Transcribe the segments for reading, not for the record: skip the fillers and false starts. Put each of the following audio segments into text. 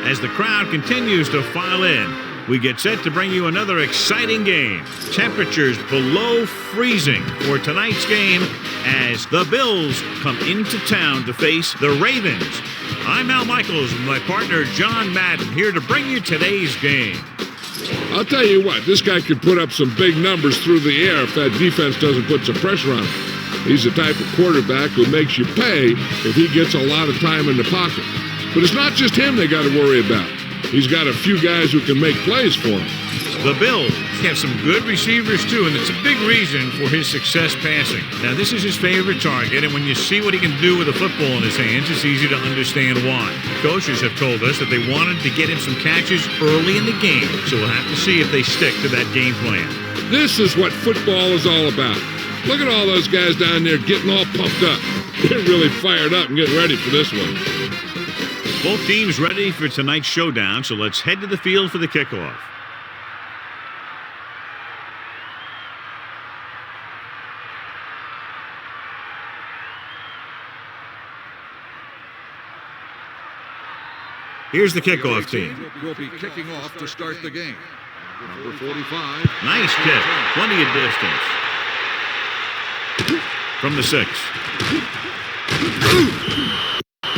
As the crowd continues to file in, we get set to bring you another exciting game. Temperatures below freezing for tonight's game as the Bills come into town to face the Ravens. I'm Al Michaels with my partner John Madden here to bring you today's game. I'll tell you what, this guy could put up some big numbers through the air if that defense doesn't put some pressure on him. He's the type of quarterback who makes you pay if he gets a lot of time in the pocket. But it's not just him they got to worry about. He's got a few guys who can make plays for him. The Bills have some good receivers, too, and it's a big reason for his success passing. Now, this is his favorite target, and when you see what he can do with a football in his hands, it's easy to understand why. Coaches have told us that they wanted to get him some catches early in the game, so we'll have to see if they stick to that game plan. This is what football is all about. Look at all those guys down there getting all pumped up. They're really fired up and getting ready for this one. Both teams ready for tonight's showdown, so let's head to the field for the kickoff. Here's the kickoff team. Will be kicking off to start the game. Number 45. Nice kick. Plenty of distance. From the 6.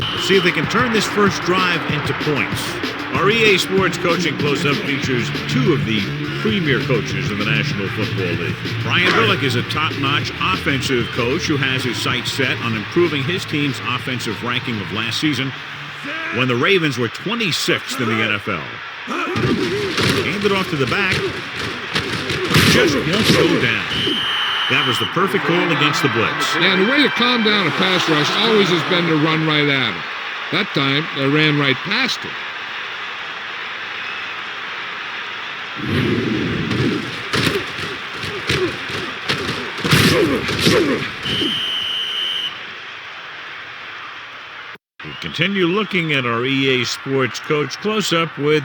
Let's see if they can turn this first drive into points. Our EA Sports Coaching Close-Up features two of the premier coaches in the National Football League. Brian Billick is a top-notch offensive coach who has his sights set on improving his team's offensive ranking of last season when the Ravens were 26th in the NFL. Handed off to the back. Just won't go down. That was the perfect call against the blitz. Yeah, and the way to calm down a pass rush always has been to run right at him. That time, they ran right past him. We continue looking at our EA Sports Coach Close-Up with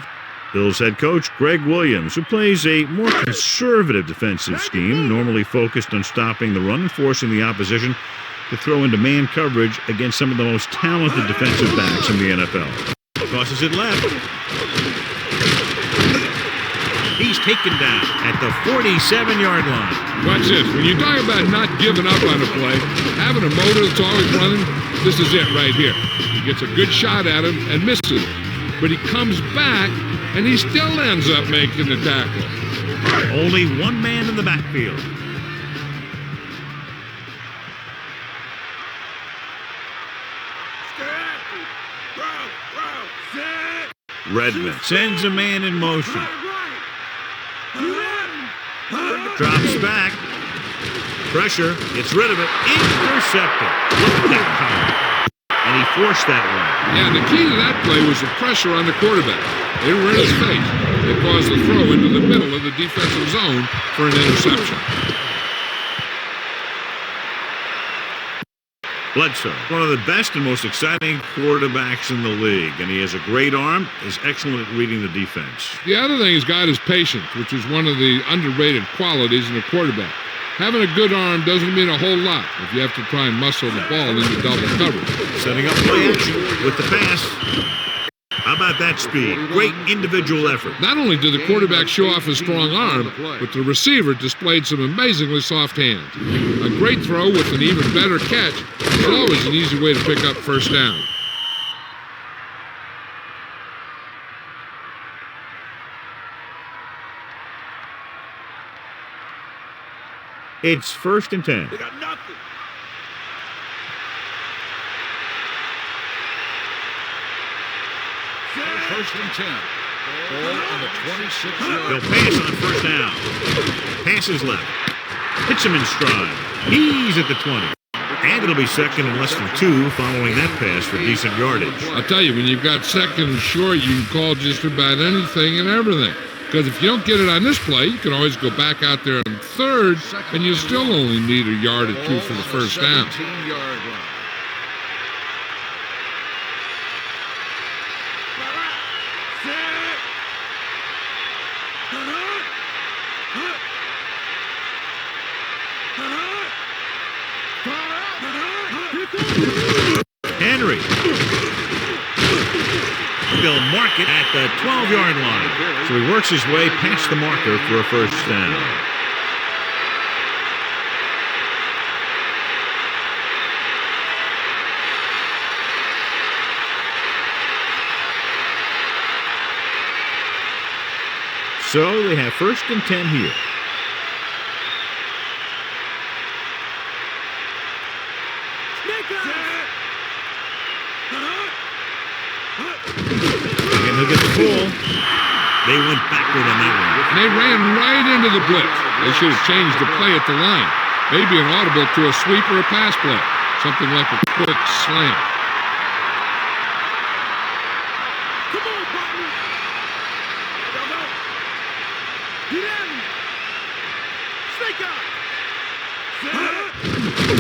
Bills head coach Greg Williams, who plays a more conservative defensive scheme, normally focused on stopping the run and forcing the opposition to throw into man coverage against some of the most talented defensive backs in the NFL. Crosses it left. He's taken down at the 47-yard line. Watch this. When you talk about not giving up on a play, having a motor that's always running, this is it right here. He gets a good shot at him and misses it. But he comes back, and he still ends up making the tackle. Only one man in the backfield. Redmond sends a man in motion. Drops back. Pressure. Gets rid of it. Intercepted. Look at that power. And he forced that one. Yeah, the key to that play was the pressure on the quarterback. They were in his face. They caused the throw into the middle of the defensive zone for an interception. Bledsoe, one of the best and most exciting quarterbacks in the league, and he has a great arm, is excellent at reading the defense. The other thing he's got is patience, which is one of the underrated qualities in a quarterback. Having a good arm doesn't mean a whole lot if you have to try and muscle the ball into double coverage. Setting up play action with the pass. How about that speed? Great individual effort. Not only did the quarterback show off his strong arm, but the receiver displayed some amazingly soft hands. A great throw with an even better catch is always an easy way to pick up first down. It's 1st and 10. They got nothing. First and 10. Ball on the 26-yard. They'll pass on first down. Passes left. Hits him in stride. He's at the 20. And it'll be second and less than 2 following that pass for decent yardage. I'll tell you, when you've got second and short, you can call just about anything and everything. Because if you don't get it on this play, you can always go back out there on third, and you still only need a yard or two for the first down. 17-yard line. Henry. they'll mark it at the 12-yard line. So he works his way past the marker for a first down. So they have 1st and 10 here. Again, he'll get the ball. They went backward on that one. And they ran right into the blitz. They should have changed the play at the line. Maybe an audible to a sweep or a pass play. Something like a quick slam.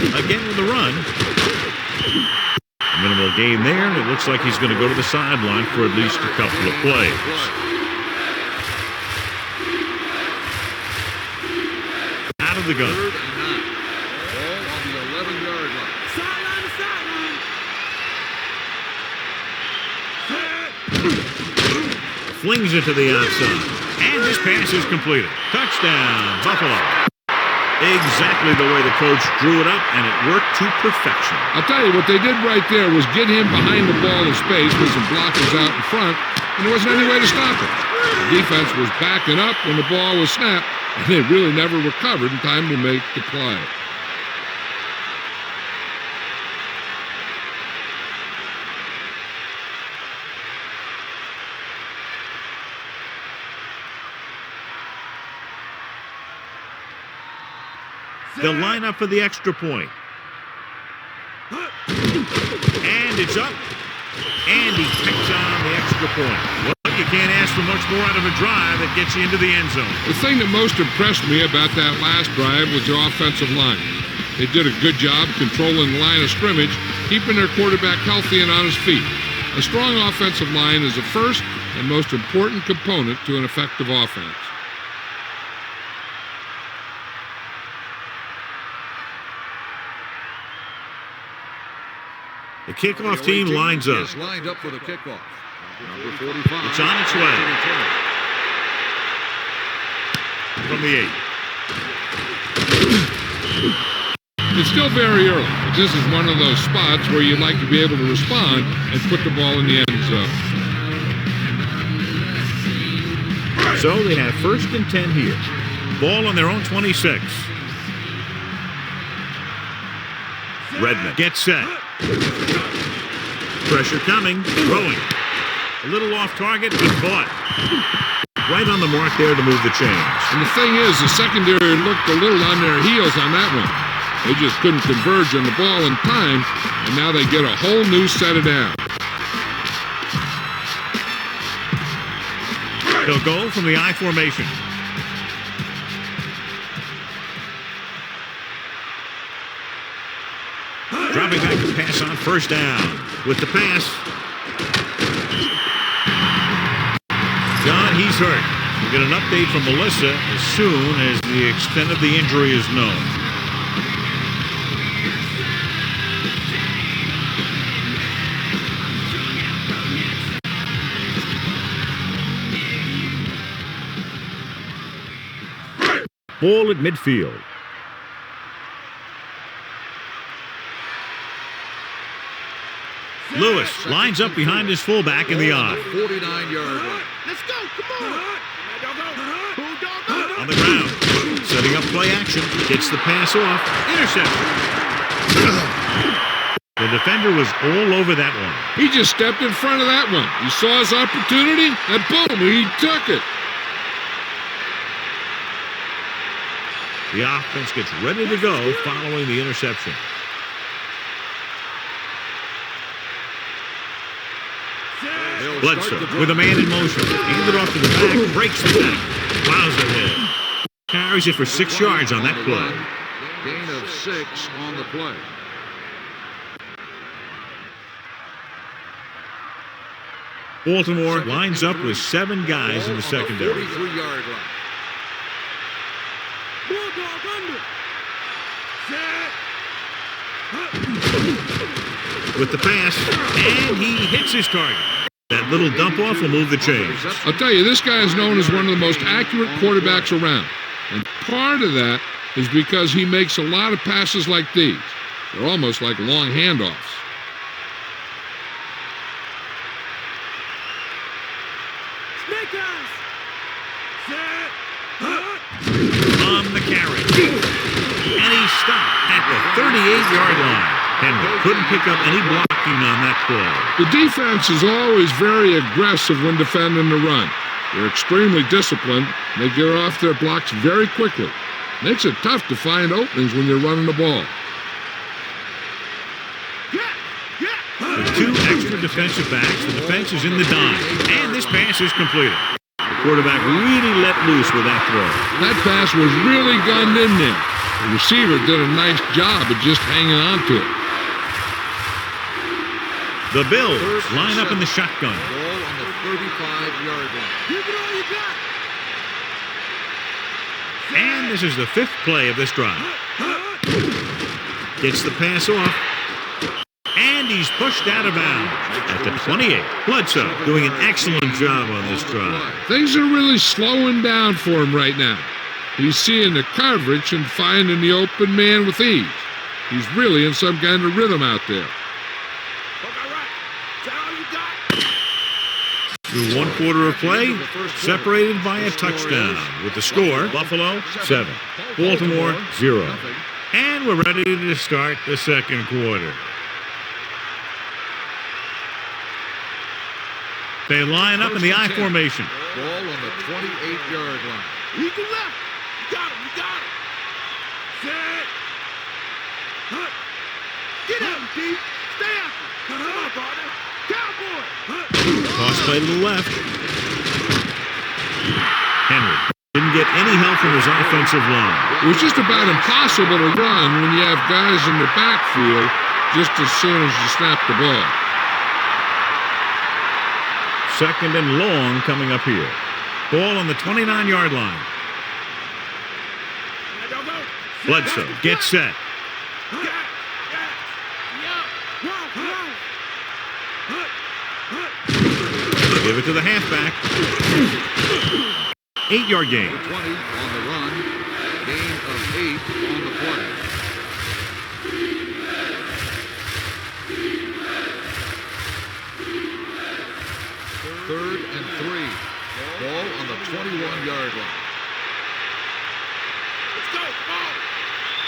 Again with the run. Minimal gain there, and it looks like he's going to go to the sideline for at least a couple of plays. Out of the gun. Ball on the 11-yard line. Sideline to sideline. Flings it to the outside. And this pass is completed. Touchdown, Buffalo. Exactly the way the coach drew it up, and it worked to perfection. I'll tell you, what they did right there was get him behind the ball in space with some blockers out in front, and there wasn't any way to stop him. The defense was backing up when the ball was snapped, and they really never recovered in time to make the play. They'll line up for the extra point. And it's up. And he picks on the extra point. Well, you can't ask for much more out of a drive that gets you into the end zone. The thing that most impressed me about that last drive was the offensive line. They did a good job controlling the line of scrimmage, keeping their quarterback healthy and on his feet. A strong offensive line is the first and most important component to an effective offense. The kickoff team lines up. Is lined up for the kickoff. Number 45. It's on its way. From the 8. It's still very early, but this is one of those spots where you'd like to be able to respond and put the ball in the end zone. So they have 1st and 10 here. Ball on their own 26. Redmond gets set. Pressure coming, throwing. A little off target, but caught. Right on the mark there to move the chains. And the thing is, the secondary looked a little on their heels on that one. They just couldn't converge on the ball in time, and now they get a whole new set of downs. They'll go from the I formation. Dropping back to pass on 1st down. With the pass. John, he's hurt. We'll get an update from Melissa as soon as the extent of the injury is known. Ball at midfield. Lewis lines up behind his fullback in the I. 49-yard line. Let's go. Come on. On the ground. Setting up play action. Gets the pass off. Interception. The defender was all over that one. He just stepped in front of that one. He saw his opportunity, and boom, he took it. The offense gets ready to go following the interception. Bledsoe with a man in motion. Handed off to the back, breaks the back. Plows ahead. Carries it for 6 yards on that play. Gain of 6 on the play. Baltimore lines up with 7 guys in the secondary. 43-yard line. With the pass, and he hits his target. That little dump off will move the chains. I'll tell you, this guy is known as one of the most accurate quarterbacks around. And part of that is because he makes a lot of passes like these. They're almost like long handoffs. Snake eyes. Set. On the carry. And he stopped at the 38-yard line. Henry couldn't pick up any blocking on that play. The defense is always very aggressive when defending the run. They're extremely disciplined. They get off their blocks very quickly. Makes it tough to find openings when you're running the ball. With two extra defensive backs, the defense is in the dime. And this pass is completed. The quarterback really let loose with that throw. That pass was really gunned in there. The receiver did a nice job of just hanging on to it. The Bills line up in the shotgun. Ball on the 35-yard line. Give it all you got. And this is the fifth play of this drive. Gets the pass off. And he's pushed out of bounds at the 28. Bledsoe doing an excellent job on this drive. Things are really slowing down for him right now. He's seeing the coverage and finding the open man with ease. He's really in some kind of rhythm out there. Through one quarter of play, separated by a touchdown. With the score, Buffalo 7, Baltimore 0. And we're ready to start the second quarter. They line up in the I formation. Ball on the 28-yard line. He can left. You got him. You got him. Set. Hut. Get out, D. Stay after. Come on, partner. Cowboy. Toss play to the left. Henry didn't get any help from his offensive line. It was just about impossible to run when you have guys in the backfield just as soon as you snap the ball. Second and long coming up here. Ball on the 29-yard line. Bledsoe gets set. Give it to the halfback. 8-yard gain. 20 on the run. Gain of 8 on the play. Third and 3. Ball on the 21-yard line. Let's go.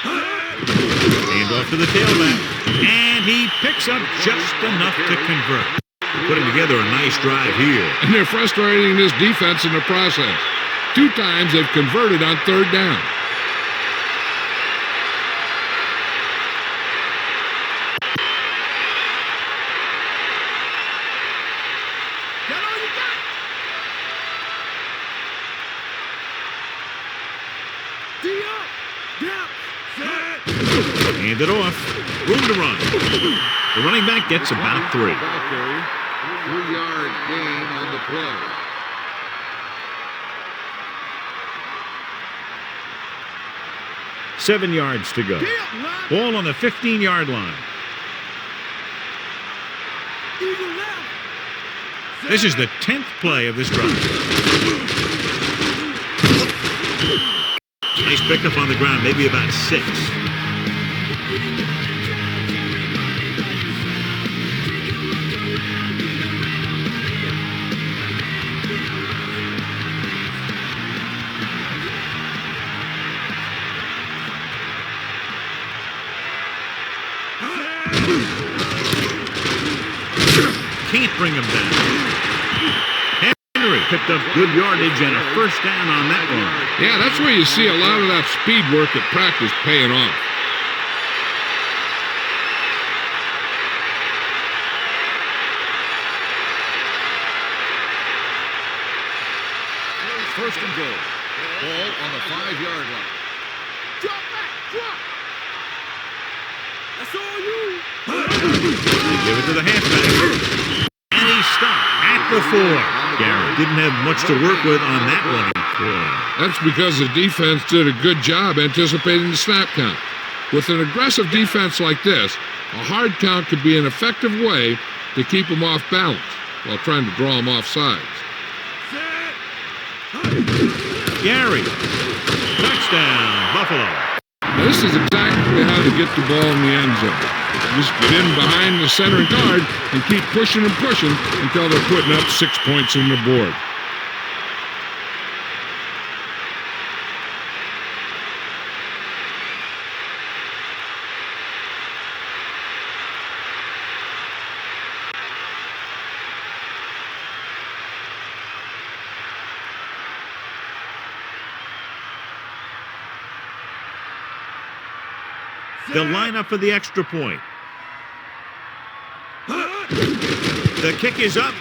Hand off to the tailback. And he picks up just enough to convert. Putting together a nice drive here. And they're frustrating this defense in the process. 2 times they've converted on third down. Get all you got. D up. Down. Set. Hand it off. Room to run. The running back gets about 3. Back area. 3-yard gain on the play. Seven yards to go. Ball on the 15-yard line. Eagle left. This is the 10th play of this drive. Nice pickup on the ground, maybe about 6. Can't bring him down. Henry picked up good yardage and a first down on that one. Yeah, that's where you see a lot of that speed work at practice paying off. First and goal. Ball on the 5-yard line. Drop back. Drop. That's all you. They give it to the halfback. And he stopped at the 4. Garrett didn't have much to work with on that running play. That's because the defense did a good job anticipating the snap count. With an aggressive defense like this, a hard count could be an effective way to keep them off balance. while trying to draw him off sides. Gary. Touchdown, Buffalo. Now, this is exactly how to get the ball in the end zone. Just get in behind the center guard and keep pushing and pushing until they're putting up 6 points on the board. They'll line up for the extra point. The kick is up.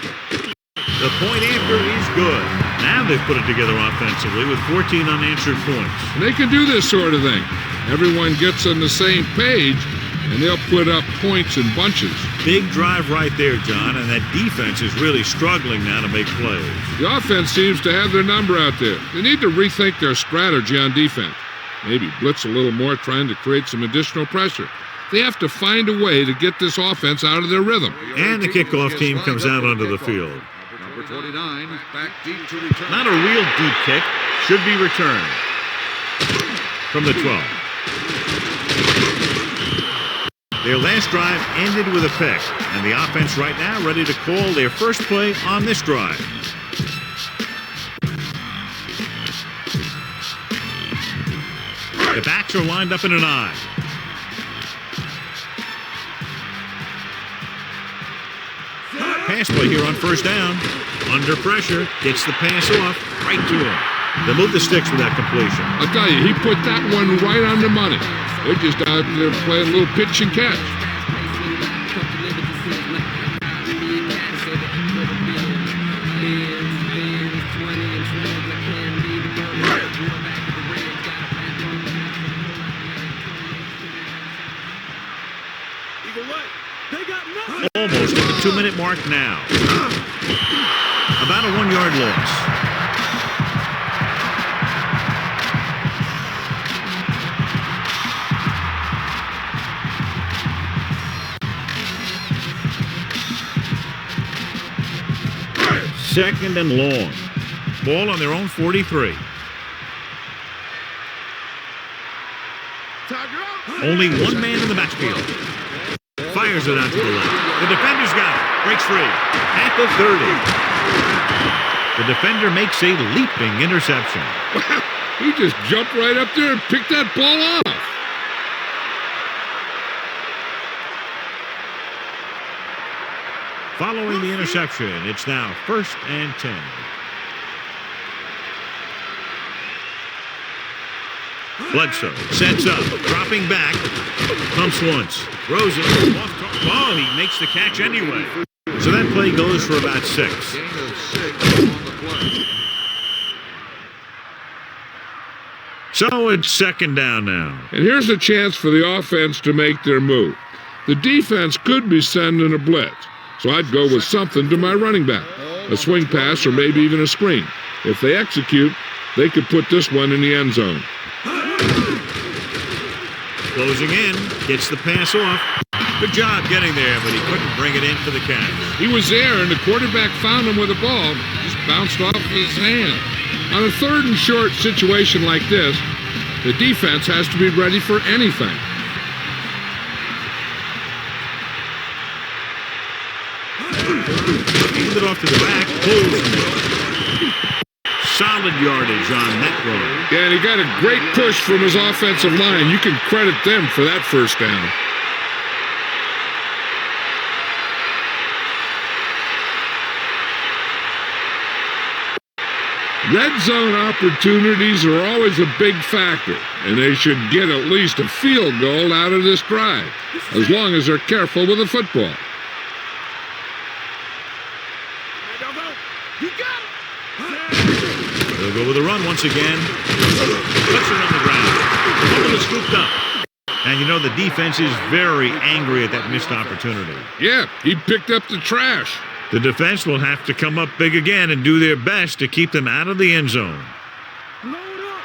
The point after is good. Now they've put it together offensively with 14 unanswered points. And they can do this sort of thing. Everyone gets on the same page, and they'll put up points in bunches. Big drive right there, John, and that defense is really struggling now to make plays. The offense seems to have their number out there. They need to rethink their strategy on defense. Maybe blitz a little more, trying to create some additional pressure. They have to find a way to get this offense out of their rhythm. And the kickoff team comes out onto the field. Number 29, back deep to return. Not a real deep kick. Should be returned. From the 12. Their last drive ended with a pick. And the offense right now ready to call their first play on this drive. The backs are lined up in an I. Pass play here on first down. Under pressure, gets the pass off right to him. They move the sticks with that completion. I'll tell you, he put that one right on the money. They're just out there playing a little pitch and catch. Almost at the 2-minute mark now. About a 1-yard loss. Second and long. Ball on their own 43. Only one man in the backfield. Fires it out to the left. The defender's got it. Breaks free. At the 30. The defender makes a leaping interception. Wow, he just jumped right up there and picked that ball off. Following the interception, it's now 1st and 10. Bledsoe sets up, dropping back, pumps once, throws it, off. Oh, he makes the catch anyway. So that play goes for about 6. Gain of 6 on the play. So it's second down now. And here's a chance for the offense to make their move. The defense could be sending a blitz, so I'd go with something to my running back, a swing pass or maybe even a screen. If they execute, they could put this one in the end zone. Closing in, gets the pass off. Good job getting there, but he couldn't bring it in for the catch. He was there, and the quarterback found him with the ball, just bounced off his hand. On a 3rd and short situation like this, the defense has to be ready for anything. Hand it off to the back, pulls. Solid yardage on that run. Yeah, and he got a great push from his offensive line. You can credit them for that first down. Red zone opportunities are always a big factor, and they should get at least a field goal out of this drive, as long as they're careful with the football. They'll go with a run once again. Puts it on the ground. Ball is scooped up. And you know the defense is very angry at that missed opportunity. Yeah, he picked up the trash. The defense will have to come up big again and do their best to keep them out of the end zone. Load up.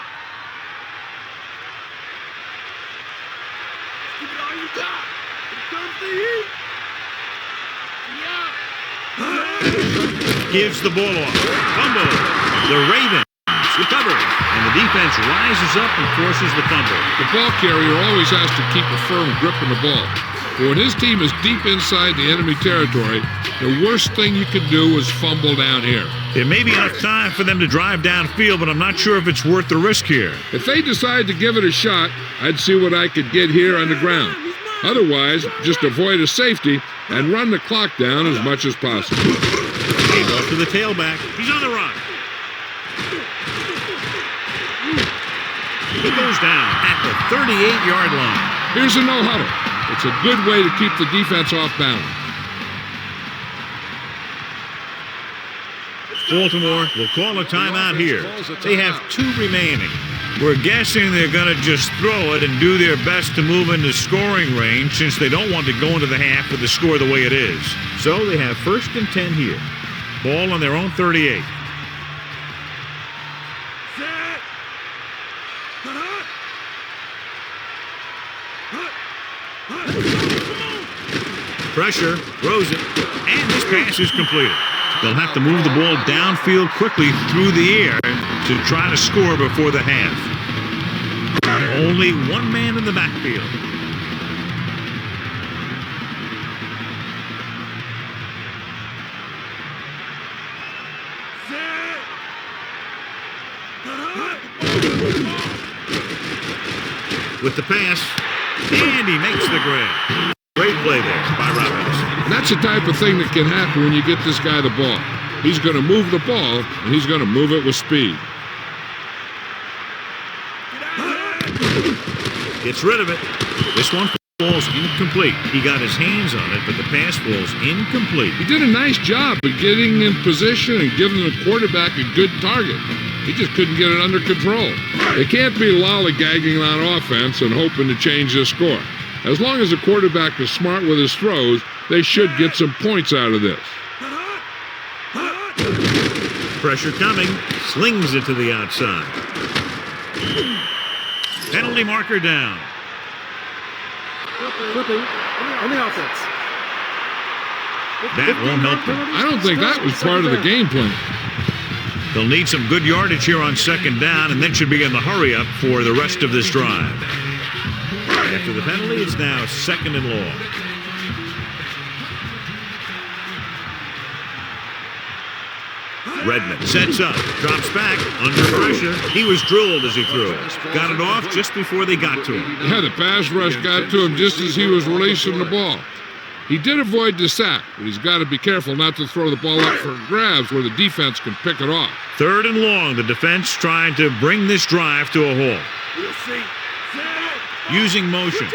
Give it all you got. Here comes the heat. Yeah. gives the ball off. Fumble. The Ravens recover, and the defense rises up and forces the fumble. The ball carrier always has to keep a firm grip on the ball. But when his team is deep inside the enemy territory, the worst thing you could do is fumble down here. There may be enough time for them to drive downfield, but I'm not sure if it's worth the risk here. If they decide to give it a shot, I'd see what I could get here on the ground. Otherwise, just avoid a safety and run the clock down as much as possible. Hands off to the tailback. He's on the run. He goes down at the 38-yard line. Here's a no-huddle. It's a good way to keep the defense off balance. Baltimore will call a timeout here. They have 2 remaining. We're guessing they're going to just throw it and do their best to move into scoring range since they don't want to go into the half with the score the way it is. So they have 1st and 10 here. Ball on their own 38. Pressure, throws it, and this pass is completed. They'll have to move the ball downfield quickly through the air to try to score before the half. Only one man in the backfield. With the pass, and he makes the grab. Great play there by Robbins. And that's the type of thing that can happen when you get this guy the ball. He's going to move the ball, and he's going to move it with speed. Gets rid of it. This one falls incomplete. He got his hands on it, but the pass falls incomplete. He did a nice job of getting in position and giving the quarterback a good target. He just couldn't get it under control. They can't be lollygagging on offense and hoping to change the score. As long as the quarterback is smart with his throws, they should get some points out of this. Pressure coming. Slings it to the outside. Penalty marker down. Flipping on the offense. That won't help them. I don't think that was part of the game plan. They'll need some good yardage here on 2nd down and then should begin the hurry-up for the rest of this drive. After the penalty, it's now 2nd and long. Redmond sets up, drops back, under pressure. He was drilled as he threw it. Got it off just before they got to him. Yeah, the pass rush got to him just as he was releasing the ball. He did avoid the sack, but he's got to be careful not to throw the ball up for grabs where the defense can pick it off. 3rd and long, the defense trying to bring this drive to a halt. Using motion.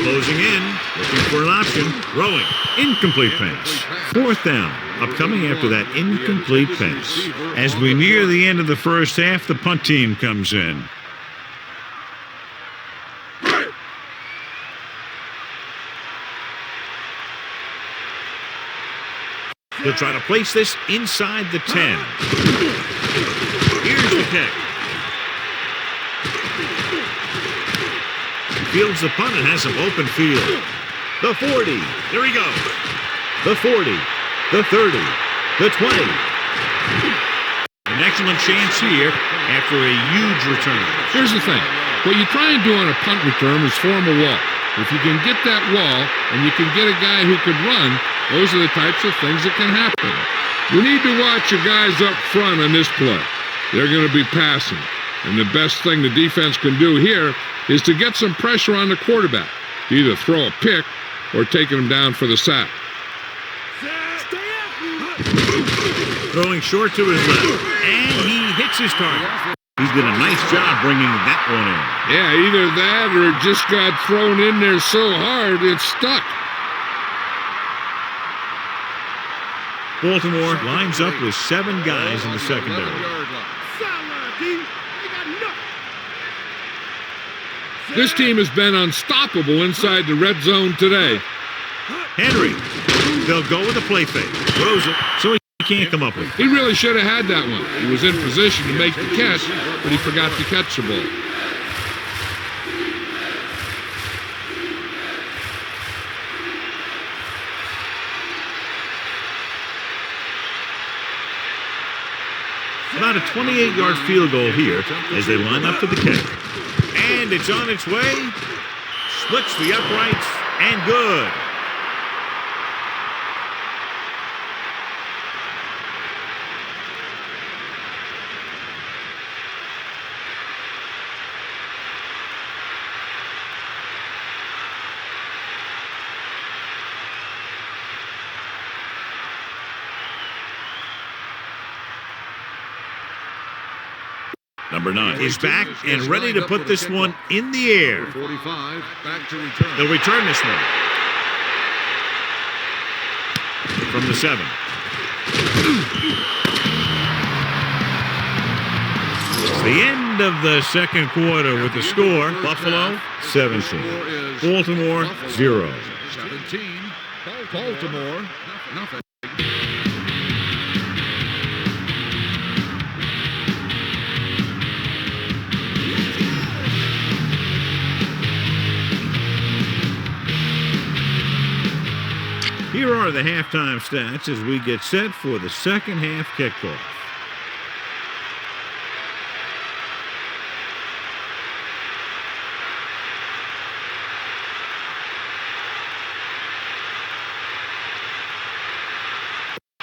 Closing in, looking for an option, throwing, incomplete pass. 4th down, upcoming after that incomplete pass. As we near the end of the first half, the punt team comes in. He'll try to place this inside the 10. Here's the kick. Fields the punt and has some open field. The 40. There he goes. The 40. The 30. The 20. An excellent chance here after a huge return. Here's the thing. What you try and do on a punt return is form a wall. If you can get that wall and you can get a guy who can run, those are the types of things that can happen. You need to watch your guys up front on this play. They're going to be passing. And the best thing the defense can do here is to get some pressure on the quarterback, to either throw a pick or taking him down for the sack. Throwing short to his left, and he hits his target. He's done a nice job bringing that one in. Yeah, either that or it just got thrown in there so hard it's stuck. Baltimore lines up with 7 guys in the secondary. This team has been unstoppable inside the red zone today. Henry, they'll go with a play fake. Throws it, so he can't come up with it. He really should have had that one. He was in position to make the catch, but he forgot to catch the ball. about a 28-yard field goal here as they line up for the kick. And it's on its way. Splits the uprights and good. Number 9 is back and ready to put this one in the air. 45, back to return. They'll return this one. From the 7. It's the end of the second quarter with the score. Buffalo, 17. Baltimore, 0. 17. Baltimore, nothing. Here are the halftime stats as we get set for the second half kickoff.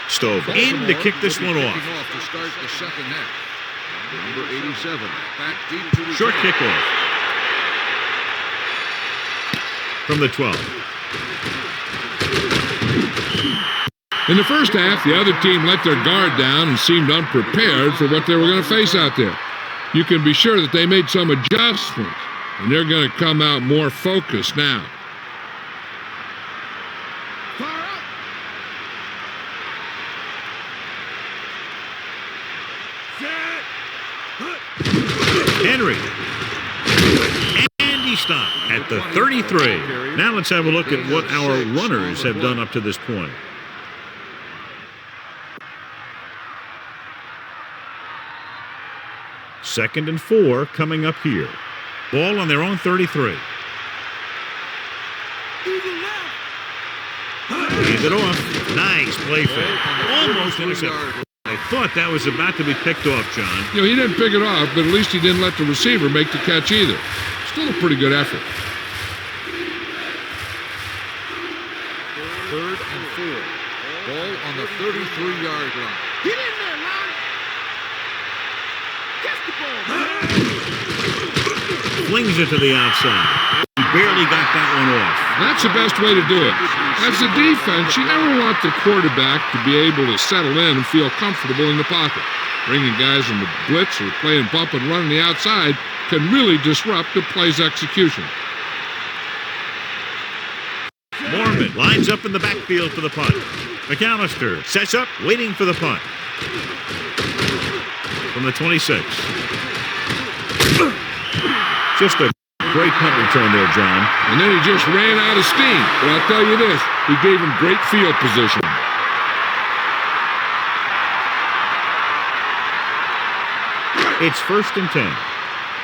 Stove in to kick this one off. To start the second half. Number 87, back deep to Short kickoff. From the 12. In the first half, the other team let their guard down and seemed unprepared for what they were going to face out there. You can be sure that they made some adjustments, and they're going to come out more focused now. Henry. And he stopped at the 33. Now let's have a look at what our runners have done up to this point. Second and 4 coming up here. Ball on their own 33. Leaves it off. Nice play fake. Almost intercepted. I thought that was about to be picked off, John. You know, he didn't pick it off, but at least he didn't let the receiver make the catch either. Still a pretty good effort. Third and 4. Ball on the 33-yard line. Get in there, Ron. Catch the ball, man. Flings it to the outside. He barely got that one off. That's the best way to do it. As a defense, you never want the quarterback to be able to settle in and feel comfortable in the pocket. Bringing guys in the blitz or playing bump and run on the outside can really disrupt the play's execution. Mormon lines up in the backfield for the punt. McAllister sets up, waiting for the punt. From the 26. Just a great punt return there, John. And then he just ran out of steam. But I'll tell you this, he gave him great field position. It's first and 10.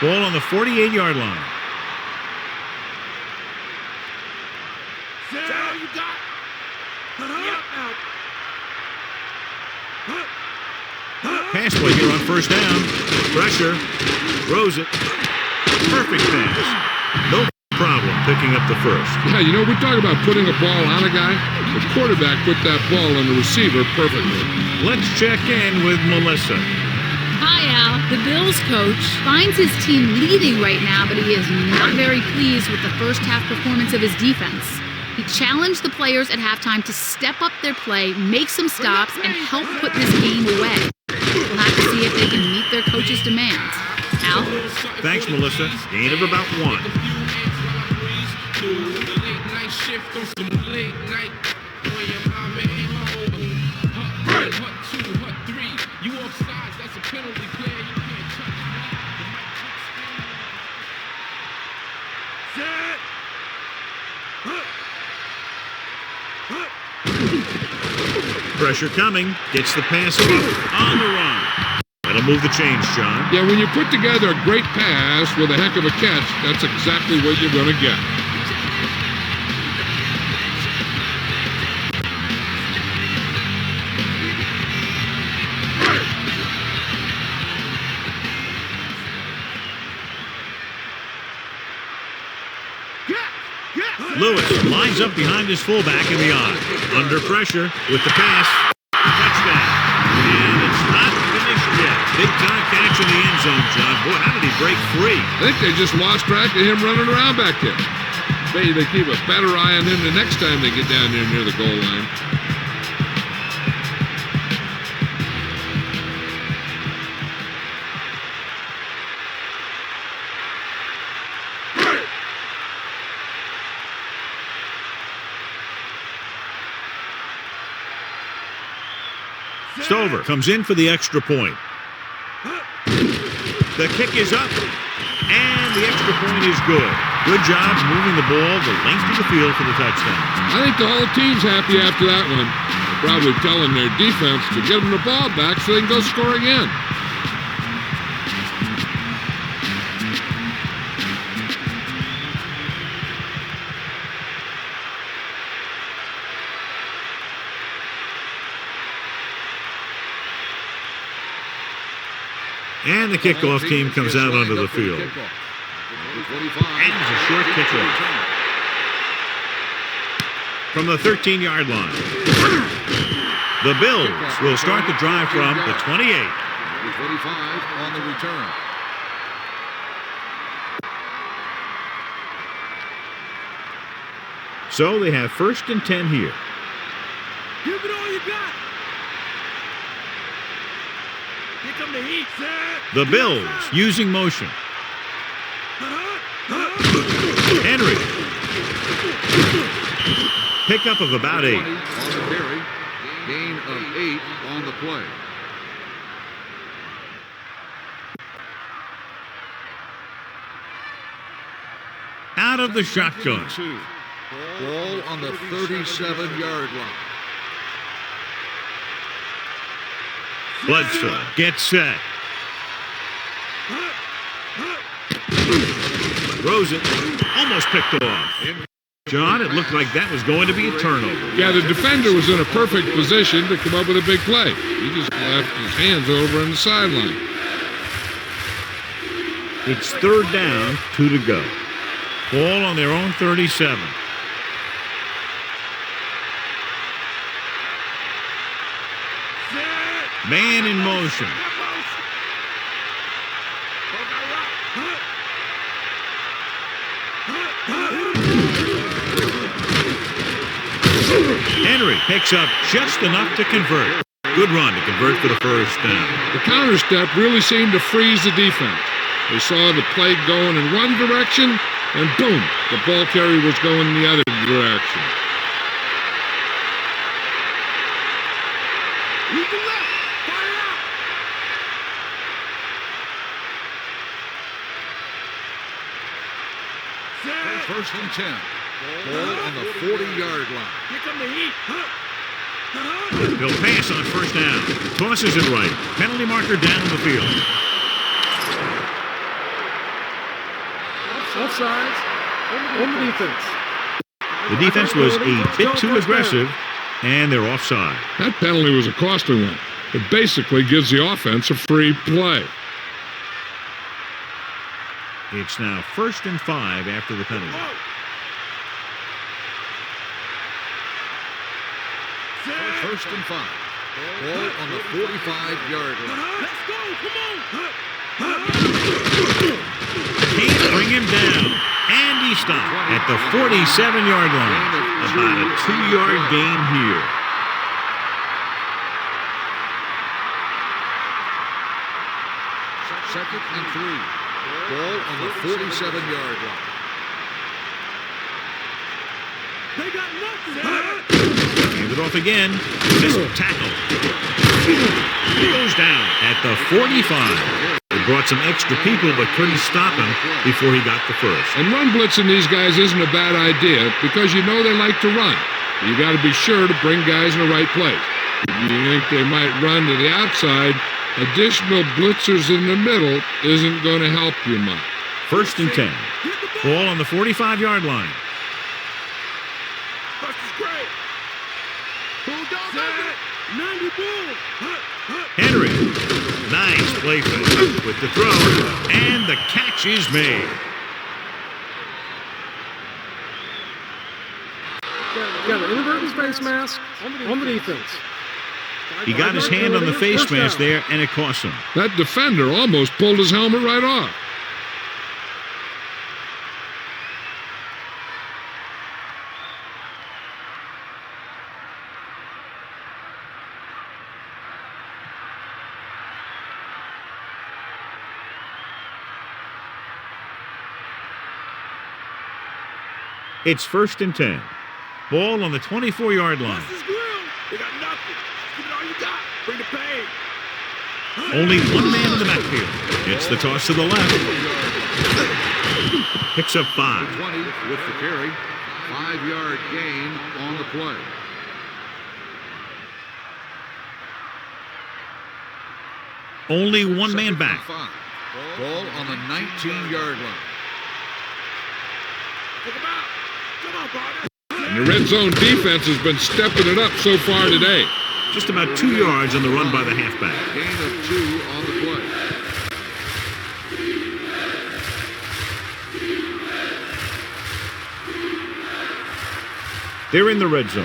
Ball on the 48-yard line. That's all you got. Pass play here on first down. Pressure. Throws it. Perfect pass. No problem picking up the first. Yeah, you know, we talk about putting a ball on a guy. The quarterback put that ball on the receiver perfectly. Let's check in with Melissa. Hi, Al. The Bills coach finds his team leading right now, but he is not very pleased with the first half performance of his defense. He challenged the players at halftime to step up their play, make some stops, and help put this game away. We'll have to see if they can meet their coach's demands. Al? Thanks, Melissa. Gain of about 1. Pressure coming. Gets the pass off on the run. That'll move the chains, John. Yeah, when you put together a great pass with a heck of a catch, that's exactly what you're going to get. Lewis lines up behind his fullback in the eye. Under pressure with the pass. Touchdown. And it's not finished yet. Big time catch in the end zone, John. Boy, how did he break free? I think they just lost track of him running around back there. Maybe they keep a better eye on him the next time they get down there near the goal line. Stover comes in for the extra point. The kick is up, and the extra point is good. Good job moving the ball the length of the field for the touchdown. I think the whole team's happy after that one. They're probably telling their defense to give them the ball back so they can go score again. And the kickoff team comes out onto the field. And it's a short kickoff. From the 13-yard line. The Bills will start the drive from the 28. 25 on the return. So they have 1st and 10 here. Give it all you got. Here come the heat, sir. The Bills using motion. Henry. Pickup of about 8. On the carry. Gain of 8 on the play. Out of the shotgun. Ball on the 37-yard line. Bledsoe gets set. Throws it. Almost picked off. John, it looked like that was going to be a turnover. Yeah, the defender was in a perfect position to come up with a big play. He just left his hands over on the sideline. It's 3rd down, 2 to go. Ball on their own 37. Man in motion. Henry picks up just enough to convert. Good run to convert for the 1st down. The counter step really seemed to freeze the defense. They saw the play going in one direction, and boom, the ball carrier was going in the other direction. First and 10. Ball on the 40-yard line. Here come the heat. He'll pass on 1st down. Tosses it right. Penalty marker down the field. Offsides. On the defense. The defense was a bit too aggressive, and they're offside. That penalty was a costly one. It basically gives the offense a free play. It's now 1st and 5 after the penalty. First and 5. Ball on the 45-yard line. Let's go. Come on. Can't bring him down. And he stopped at the 47-yard line. About a 2-yard gain here. Second and 3. Ball on the 47-yard line. They got nothing. Hand it off again. Missile tackle. He goes down at the 45. They brought some extra people but couldn't stop him before he got the first. And run blitzing these guys isn't a bad idea because you know they like to run. You got to be sure to bring guys in the right place. If you think they might run to the outside, additional blitzers in the middle isn't going to help you much. 1st and 10. Ball on the 45-yard line. Henry. Nice play fake with the throw, and the catch is made. Got an inadvertent face mask on the defense. He got his hand on the face mask there, and it cost him. That defender almost pulled his helmet right off. It's 1st and 10. Ball on the 24-yard line. Bust his grill. They got nothing. Give it all you got. Bring the pain. Only one man in the backfield. It's the toss to the left. Picks up 5. 20 with the carry. 5-yard gain on the play. Only one man back. 5. Ball on the 19-yard line. Take him out. Come on, partner. And the red zone defense has been stepping it up so far today. Just about 2 yards on the run by the halfback. Gain of 2 on the play. They're in the red zone.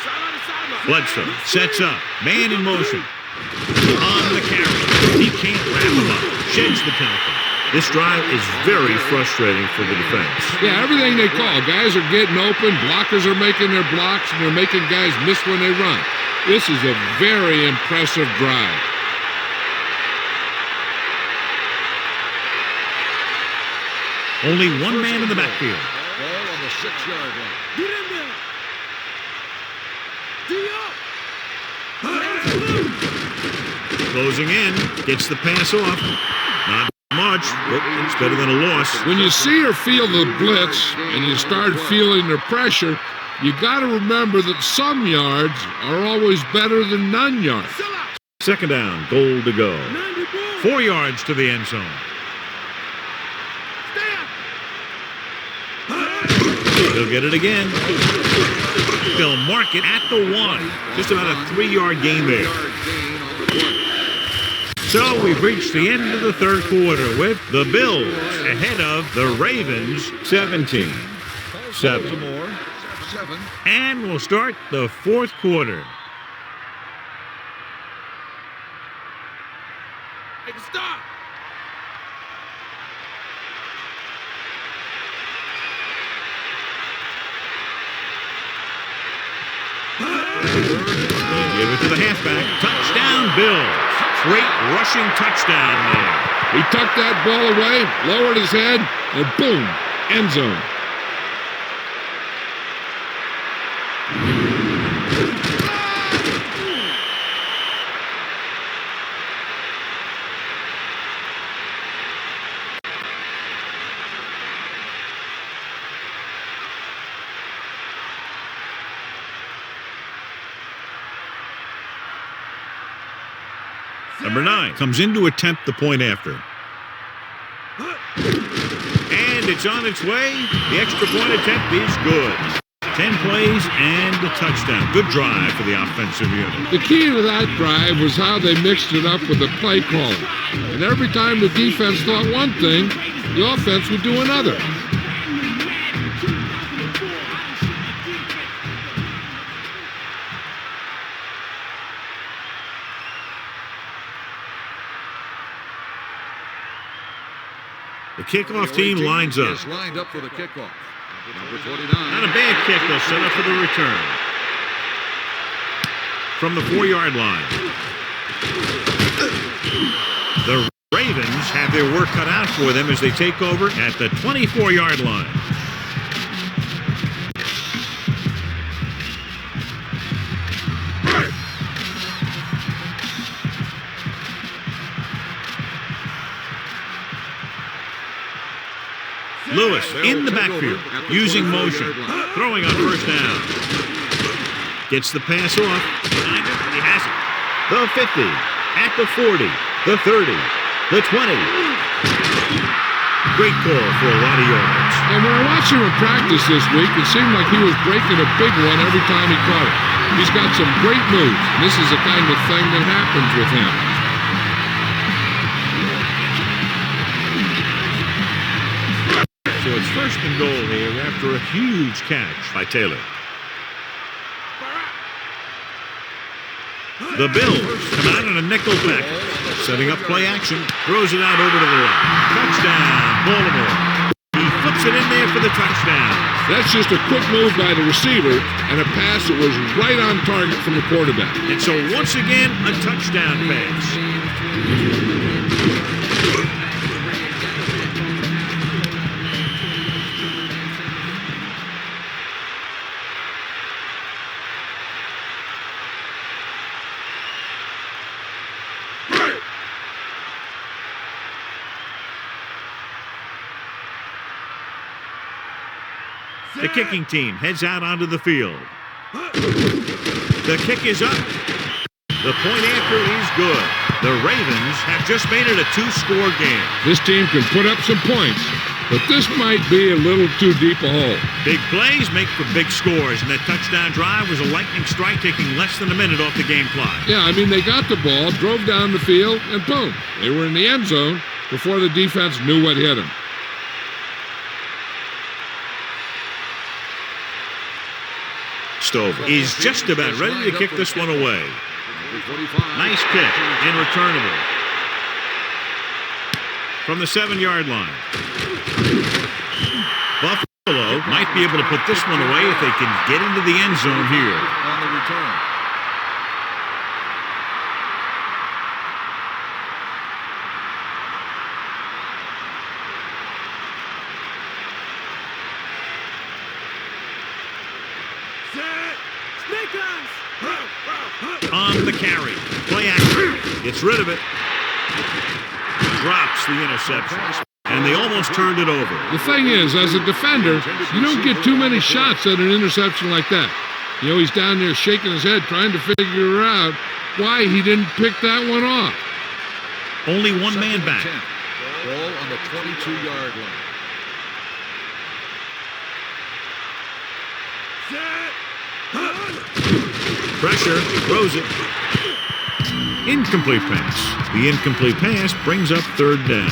Sideline to sideline. Bledsoe sets up. Man in motion. On the carry. He can't wrap him up. Sheds the tackle. This drive is very frustrating for the defense. Yeah, everything they call. Guys are getting open, blockers are making their blocks, and they're making guys miss when they run. This is a very impressive drive. Only one man in the backfield. Ball on the 6-yard line. Get in there. D up. Closing in. Gets the pass off. Not much, but it's better than a loss. When you see or feel the blitz and you start feeling their pressure, you got to remember that some yards are always better than none yards. 2nd down, goal to go. 4 yards to the end zone. He'll get it again. They'll mark it at the 1. Just about a 3-yard gain there. So we've reached the end of the 3rd quarter with the Bills ahead of the Ravens 17-7. Baltimore 7. And we'll start the 4th quarter. Make a stop. Give it to the halfback. Touchdown, Bills. Great rushing touchdown there. He tucked that ball away, lowered his head, and boom, end zone. Number 9 comes in to attempt the point after. And it's on its way. The extra point attempt is good. 10 plays and a touchdown. Good drive for the offensive unit. The key to that drive was how they mixed it up with the play calling. And every time the defense thought one thing, the offense would do another. The kickoff team lines up. Is lined up for the kickoff. Number 29. Not a bad kick. They'll set up for the return. From the 4-yard line. The Ravens have their work cut out for them as they take over at the 24-yard line. Lewis in the backfield, using motion, throwing on 1st down. Gets the pass off. He has it. The 50, at the 40, the 30, the 20. Great call for a lot of yards. And when I watched him in practice this week, it seemed like he was breaking a big one every time he caught it. He's got some great moves. This is the kind of thing that happens with him. first and goal here after a huge catch by Taylor. The Bills come out in a nickel package, setting up play action, throws it out over to the left. Touchdown, Baltimore. He flips it in there for the touchdown. That's just a quick move by the receiver and a pass that was right on target from the quarterback. And so once again, a touchdown pass. The kicking team heads out onto the field. The kick is up. The point after is good. The Ravens have just made it a two-score game. This team can put up some points, but this might be a little too deep a hole. Big plays make for big scores, and that touchdown drive was a lightning strike taking less than a minute off the game clock. Yeah, I mean, they got the ball, drove down the field, and boom, they were in the end zone before the defense knew what hit them. Stover is just about ready to kick this one away. Nice kick and returnable. From the 7-yard line. Buffalo might be able to put this one away if they can get into the end zone here. On the return. On the carry. Play action. Gets rid of it. Drops the interception. And they almost turned it over. The thing is, as a defender, you don't get too many shots at an interception like that. You know, he's down there shaking his head trying to figure out why he didn't pick that one off. Only one man back. Ball on the 22-yard line. Pressure, throws it. Incomplete pass. The incomplete pass brings up third down.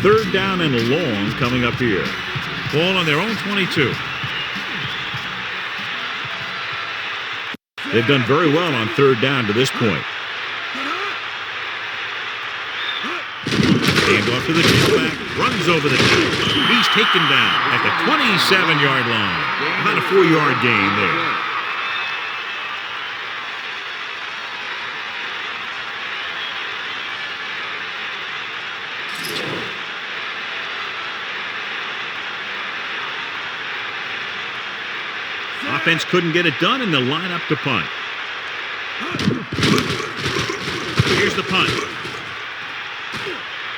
Third down and long coming up here. Ball on their own 22. They've done very well on third down to this point. Hand off to the tailback, runs over the top. He's taken down at the 27-yard line. About a 4-yard gain there. Offense couldn't get it done, and they'll line up to punt. Here's the punt.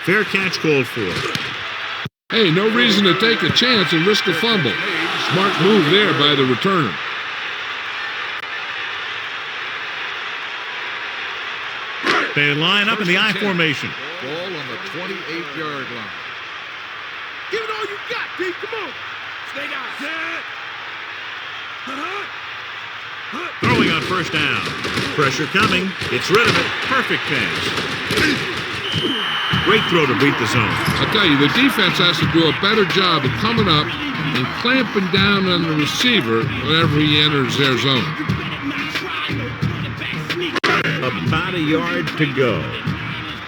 Fair catch called for. Hey, no reason to take a chance and risk a fumble. Smart move there by the returner. They line up in the I formation. Ball on the 28-yard line. Give it all you got, D. Come on. Stay down. Set. Throwing on first down. Pressure coming. Gets rid of it. Perfect pass. Great throw to beat the zone. I'll tell you, the defense has to do a better job of coming up and clamping down on the receiver whenever he enters their zone. About a yard to go.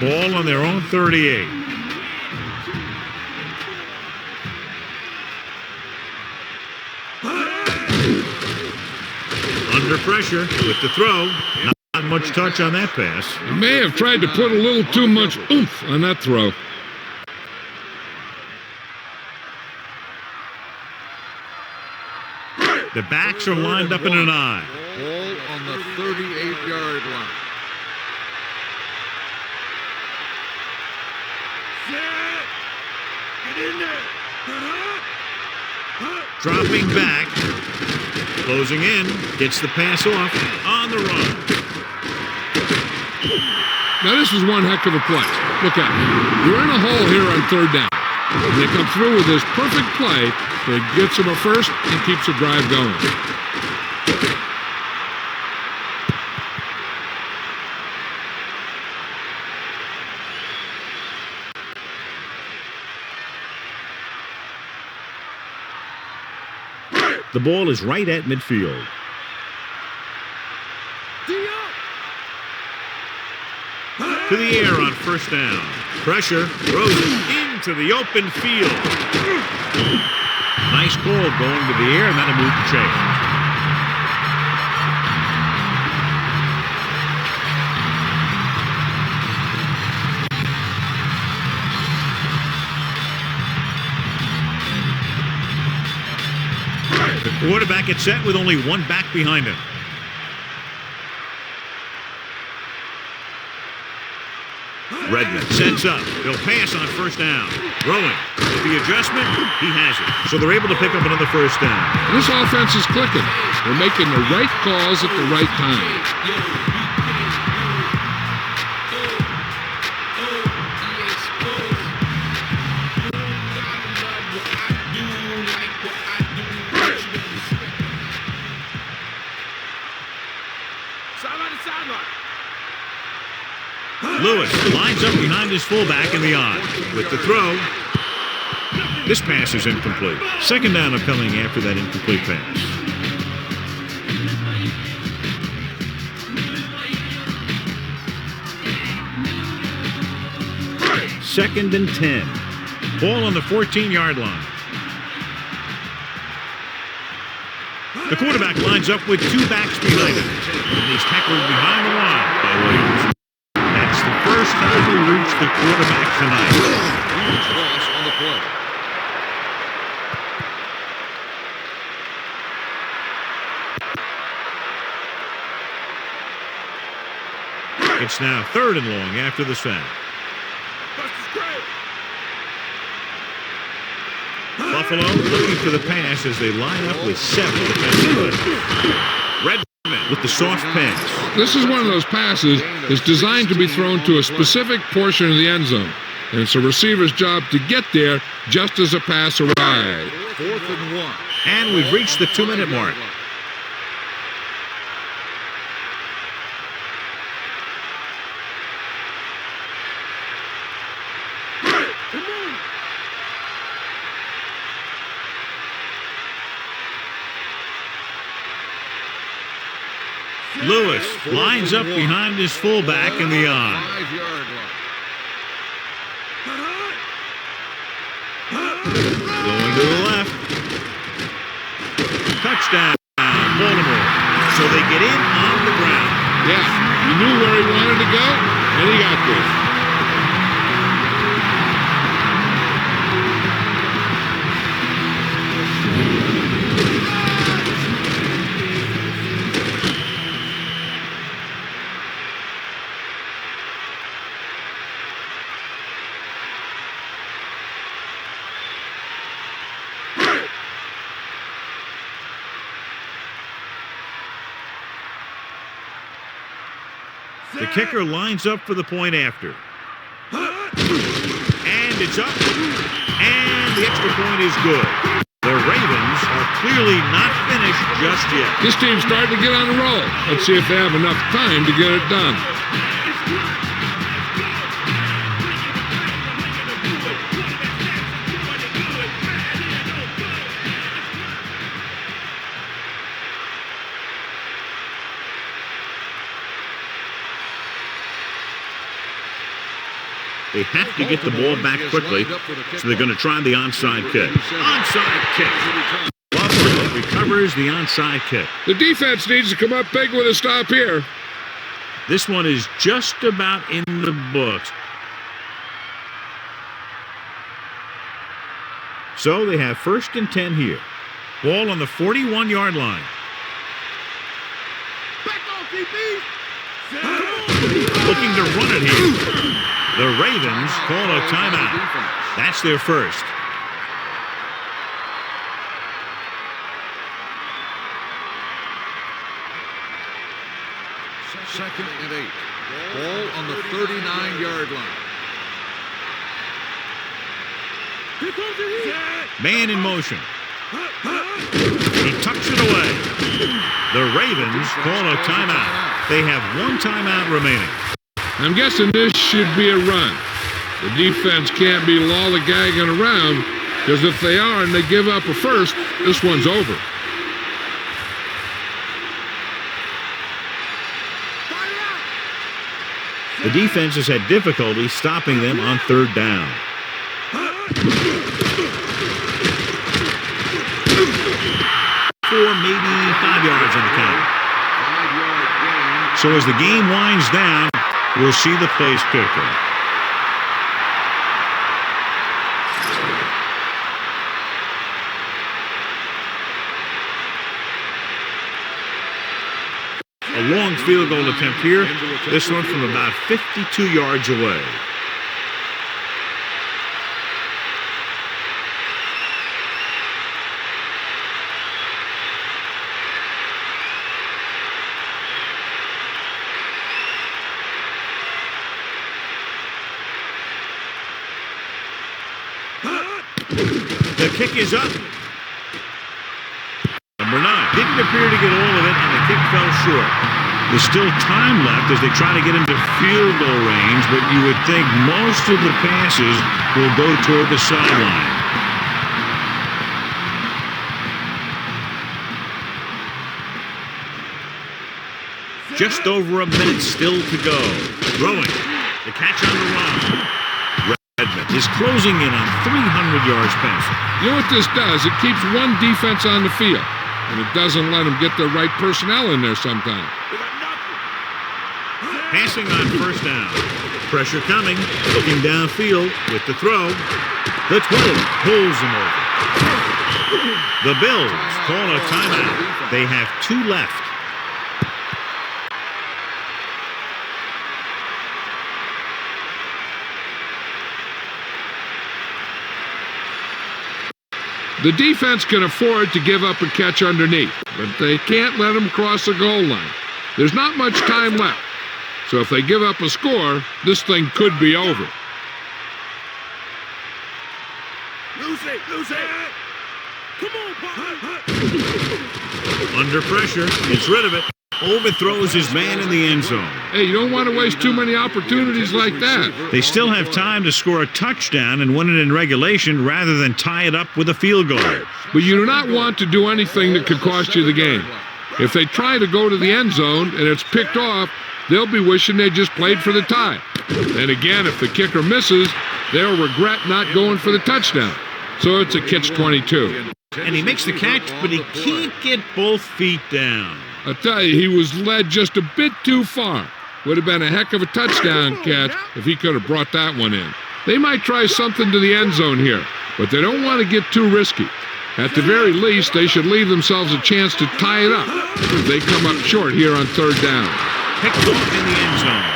Ball on their own 38. Under pressure with the throw. Not much touch on that pass. He may have tried to put a little too much oomph on that throw. The backs are lined up in an I. Ball on the 38-yard line. Get in there. Dropping back. Closing in. Gets the pass off. On the run. Now this is one heck of a play. Look at it. You're in a hole here on third down. And they come through with this perfect play that gets them a first and keeps the drive going. The ball is right at midfield. To the air on first down. Pressure, throws it into the open field. Nice call going to the air, and that'll move the chains. The quarterback gets set with only one back behind him. Redmond sets up. He'll pass on first down. Throwing. With the adjustment, he has it. So they're able to pick up another first down. This offense is clicking. They're making the right calls at the right time. Lewis lines up behind his fullback in the I. With the throw, this pass is incomplete. Second down coming after that incomplete pass. Second and 10. Ball on the 14-yard line. The quarterback lines up with two backs behind him. And he's tackled behind the line by Williams. That's the first time we reached the quarterback tonight. Huge loss on the play. It's now third and long after the sack. Buffalo looking for the pass as they line up with 7 defensive players. Redmond with the soft pass. This is one of those passes that's designed to be thrown to a specific portion of the end zone. And it's a receiver's job to get there just as a pass arrives. 4th and 1. And we've reached the 2-minute mark. Lewis lines up behind his fullback in the I. 5-yard line. Going to the left. Touchdown, Baltimore. So they get in on the ground. Yeah, he knew where he wanted to go, and he got there. The kicker lines up for the point after. And it's up. And the extra point is good. The Ravens are clearly not finished just yet. This team's starting to get on the roll. Let's see if they have enough time to get it done. They have to get the ball back quickly, so they're going to try the onside kick. Onside kick. Buffalo recovers the onside kick. The defense needs to come up big with a stop here. This one is just about in the books. So they have 1st and 10 here. Ball on the 41-yard line. Back off, DB. Looking to run it here. The Ravens call a timeout. That's their first. Second and 8. Ball on the 39-yard line. Man in motion. He tucks it away. The Ravens call a timeout. They have one timeout remaining. I'm guessing this should be a run. The defense can't be lollygagging around, because if they are and they give up a first, this one's over. The defense has had difficulty stopping them on third down. 4, maybe 5 yards on the count. So as the game winds down, we'll see the place kicker. A long field goal attempt here. This one from about 52 yards away. The kick is up. Number 9 didn't appear to get all of it, and the kick fell short. There's still time left as they try to get into field goal range, but you would think most of the passes will go toward the sideline. Just over a minute still to go. Throwing. The catch on the run. Redmond is closing in on 300 yards passing. You know what this does? It keeps one defense on the field, and it doesn't let them get the right personnel in there sometimes. Passing on first down. Pressure coming. Looking downfield with the throw. The 12 pulls him over. The Bills call a timeout. They have 2 left. The defense can afford to give up a catch underneath, but they can't let them cross the goal line. There's not much time left, so if they give up a score, this thing could be over. Lose it. Come on, partner. Under pressure, gets rid of it. Overthrows his man in the end zone. Hey, you don't want to waste too many opportunities like that. They still have time to score a touchdown and win it in regulation rather than tie it up with a field goal. But you do not want to do anything that could cost you the game. If they try to go to the end zone and it's picked off, they'll be wishing they just played for the tie. And again, if the kicker misses, they'll regret not going for the touchdown. So it's a catch-22. And he makes the catch, but he can't get both feet down. I tell you, he was led just a bit too far. Would have been a heck of a touchdown catch if he could have brought that one in. They might try something to the end zone here, but they don't want to get too risky. At the very least, they should leave themselves a chance to tie it up if they come up short here on third down. Picked off in the end zone.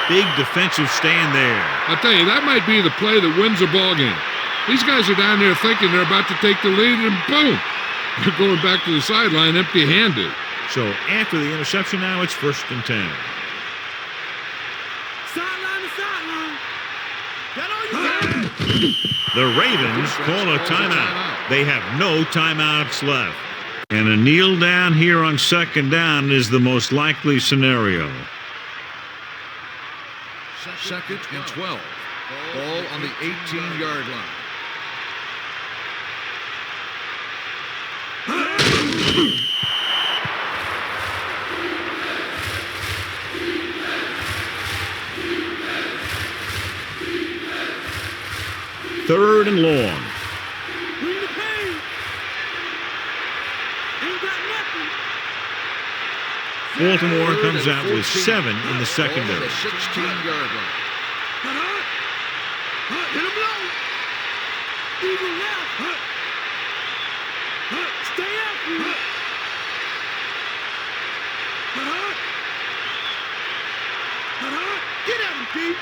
Big defensive stand there. I tell you, that might be the play that wins a ball game. These guys are down there thinking they're about to take the lead, and boom, they're going back to the sideline empty-handed. So after the interception now, it's 1st and 10. Sideline to sideline. That all you got? The Ravens call a timeout. They have no timeouts left. And a kneel down here on 2nd down is the most likely scenario. 2nd and 12. Ball on the 18-yard line. Third and long. Bring the pain. Ain't got nothing. Baltimore comes out with 7 in the secondary. Ball on the 16-yard line. Hit him low. Eagle left. Stay after him. Get at him, Pete.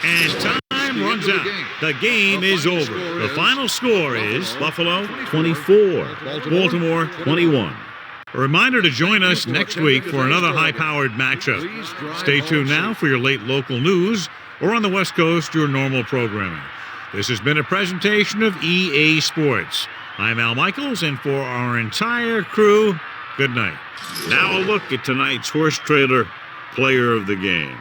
And time runs out. The game is over. The final score is Buffalo 24, Baltimore 21. A reminder to join us next week for another high-powered matchup. Stay tuned now for your late local news, or on the West Coast, your normal programming. This has been a presentation of EA Sports. I'm Al Michaels, and for our entire crew, good night. Now a look at tonight's horse trailer player of the game.